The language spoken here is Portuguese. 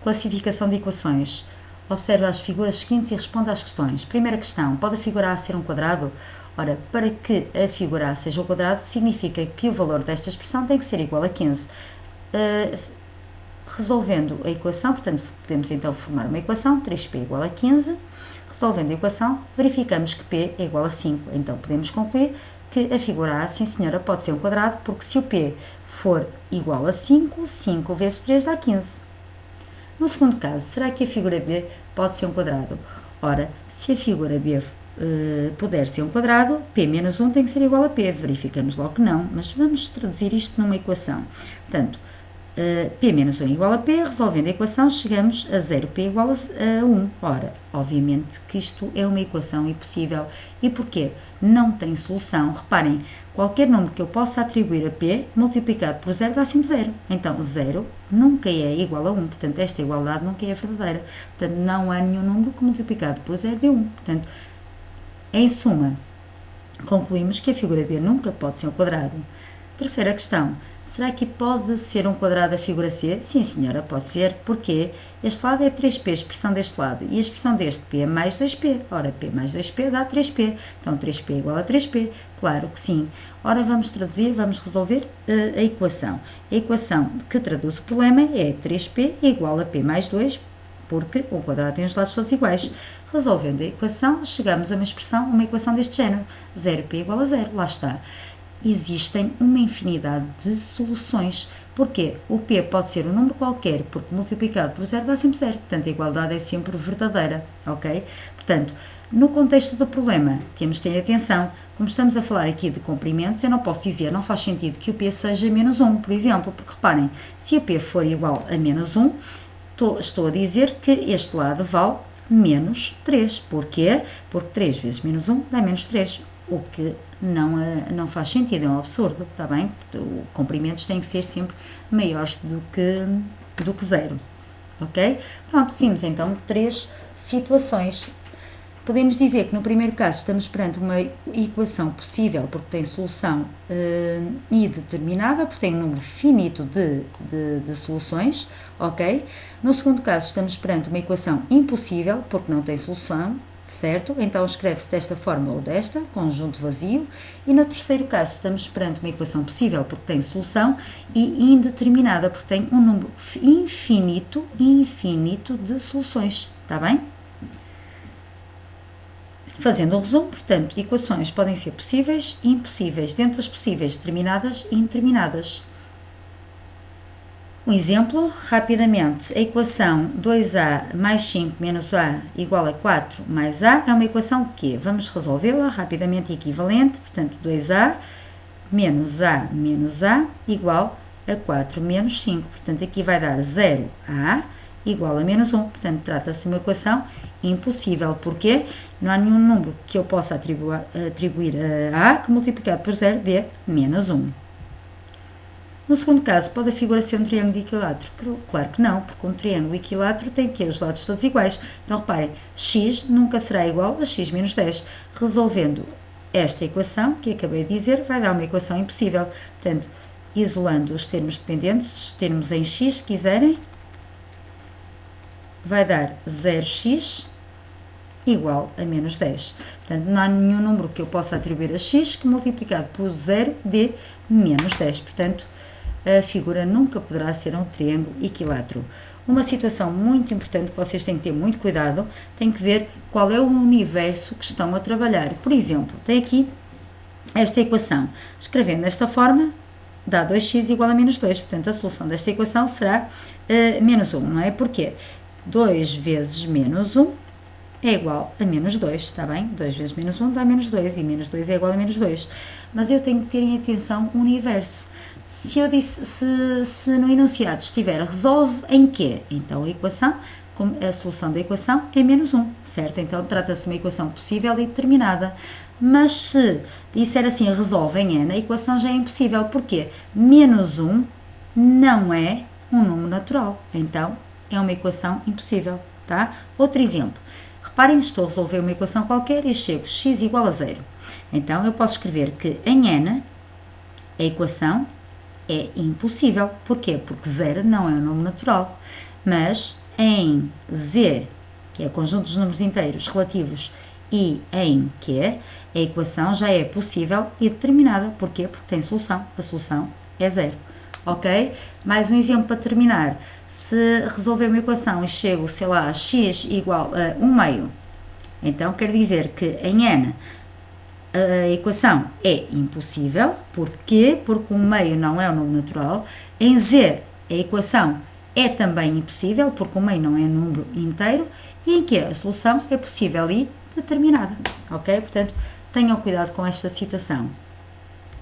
Classificação de equações. Observe as figuras seguintes e responda às questões. Primeira questão, pode a figura A ser um quadrado? Ora, para que a figura A seja um quadrado, significa que o valor desta expressão tem que ser igual a 15. Resolvendo a equação, portanto, podemos então formar uma equação, 3p igual a 15. Resolvendo a equação, verificamos que p é igual a 5. Então, podemos concluir que a figura A, sim senhora, pode ser um quadrado, porque se o p for igual a 5, 5 vezes 3 dá 15. No segundo caso, será que a figura B pode ser um quadrado? Ora, se a figura B puder ser um quadrado, p menos 1 tem que ser igual a p. Verificamos logo que não, mas vamos traduzir isto numa equação. Portanto, p menos 1 é igual a p, resolvendo a equação, chegamos a 0p igual a 1. Ora, obviamente que isto é uma equação impossível. E porquê? Não tem solução. Reparem, qualquer número que eu possa atribuir a p, multiplicado por 0, dá sempre 0. Então, 0 nunca é igual a 1. Portanto, esta igualdade nunca é verdadeira. Portanto, não há nenhum número que multiplicado por 0 dê 1. Portanto, em suma, concluímos que a figura B nunca pode ser um quadrado. Terceira questão. Será que pode ser um quadrado a figura C? Sim, senhora, pode ser, porque este lado é 3p, a expressão deste lado, e a expressão deste p é mais 2p. Ora, p mais 2p dá 3p. Então, 3p é igual a 3p. Claro que sim. Ora, vamos traduzir, vamos resolver a equação. A equação que traduz o problema é 3p igual a p mais 2, porque o quadrado tem os lados todos iguais. Resolvendo a equação, chegamos a uma equação deste género. 0p igual a 0. Lá está. Existem uma infinidade de soluções. Porquê? O p pode ser um número qualquer, porque multiplicado por 0 dá sempre 0. Portanto, a igualdade é sempre verdadeira, ok? Portanto, no contexto do problema, temos de ter atenção. Como estamos a falar aqui de comprimentos, eu não posso dizer, não faz sentido que o p seja menos 1, por exemplo, porque reparem, se o p for igual a menos 1, estou a dizer que este lado vale menos 3. Porquê? Porque 3 vezes menos 1 dá menos 3. O que não faz sentido, é um absurdo, está bem? Os comprimentos têm que ser sempre maiores do que 0, ok? Pronto, vimos então 3 situações. Podemos dizer que no primeiro caso estamos perante uma equação possível, porque tem solução e determinada, porque tem um número finito de soluções, ok? No segundo caso estamos perante uma equação impossível, porque não tem solução, certo? Então escreve-se desta forma ou desta, conjunto vazio. E no terceiro caso estamos perante uma equação possível, porque tem solução, e indeterminada, porque tem um número infinito de soluções, está bem? Fazendo um resumo, portanto, equações podem ser possíveis e impossíveis, dentro das possíveis determinadas e indeterminadas. Um exemplo, rapidamente, a equação 2a mais 5 menos a igual a 4 mais a é uma equação que vamos resolvê-la rapidamente equivalente, portanto 2a menos a igual a 4 menos 5, portanto aqui vai dar 0a igual a menos 1, portanto trata-se de uma equação impossível, porque não há nenhum número que eu possa atribuir a que multiplicado por 0 dê menos 1. No segundo caso, pode a figura ser um triângulo equilátero? Claro que não, porque um triângulo equilátero tem que os lados todos iguais. Então, reparem, x nunca será igual a x menos 10. Resolvendo esta equação, que acabei de dizer, vai dar uma equação impossível. Portanto, isolando os termos dependentes, os termos em x, se quiserem, vai dar 0x igual a menos 10. Portanto, não há nenhum número que eu possa atribuir a x que multiplicado por 0 dê menos 10. Portanto, a figura nunca poderá ser um triângulo equilátero. Uma situação muito importante que vocês têm que ter muito cuidado, têm que ver qual é o universo que estão a trabalhar. Por exemplo, tem aqui esta equação. Escrevendo desta forma, dá 2x igual a menos 2. Portanto, a solução desta equação será menos 1, não é? Porquê? 2 vezes menos 1 é igual a menos 2, está bem? 2 vezes menos 1 dá menos 2 e menos 2 é igual a menos 2. Mas eu tenho que ter em atenção o universo. Se eu disse, se no enunciado estiver resolve em quê? Então a solução da equação é menos 1, certo? Então trata-se de uma equação possível e determinada. Mas se disser assim resolve em n, a equação já é impossível. Porquê? Menos 1 não é um número natural. Então é uma equação impossível, tá? Outro exemplo. Reparem, estou a resolver uma equação qualquer e chego x igual a 0. Então, eu posso escrever que em n a equação é impossível. Porquê? Porque 0 não é um número natural. Mas em Z, que é o conjunto dos números inteiros relativos, e em Q, a equação já é possível e determinada. Porquê? Porque tem solução. A solução é zero. Ok? Mais um exemplo para terminar. Se resolver uma equação e chego, sei lá, a x igual a 1 meio, então quer dizer que em n a equação é impossível. Porquê? Porque 1 meio não é um número natural. Em z a equação é também impossível, porque 1 meio não é um número inteiro. E em que a solução é possível e determinada. Ok? Portanto, tenham cuidado com esta situação.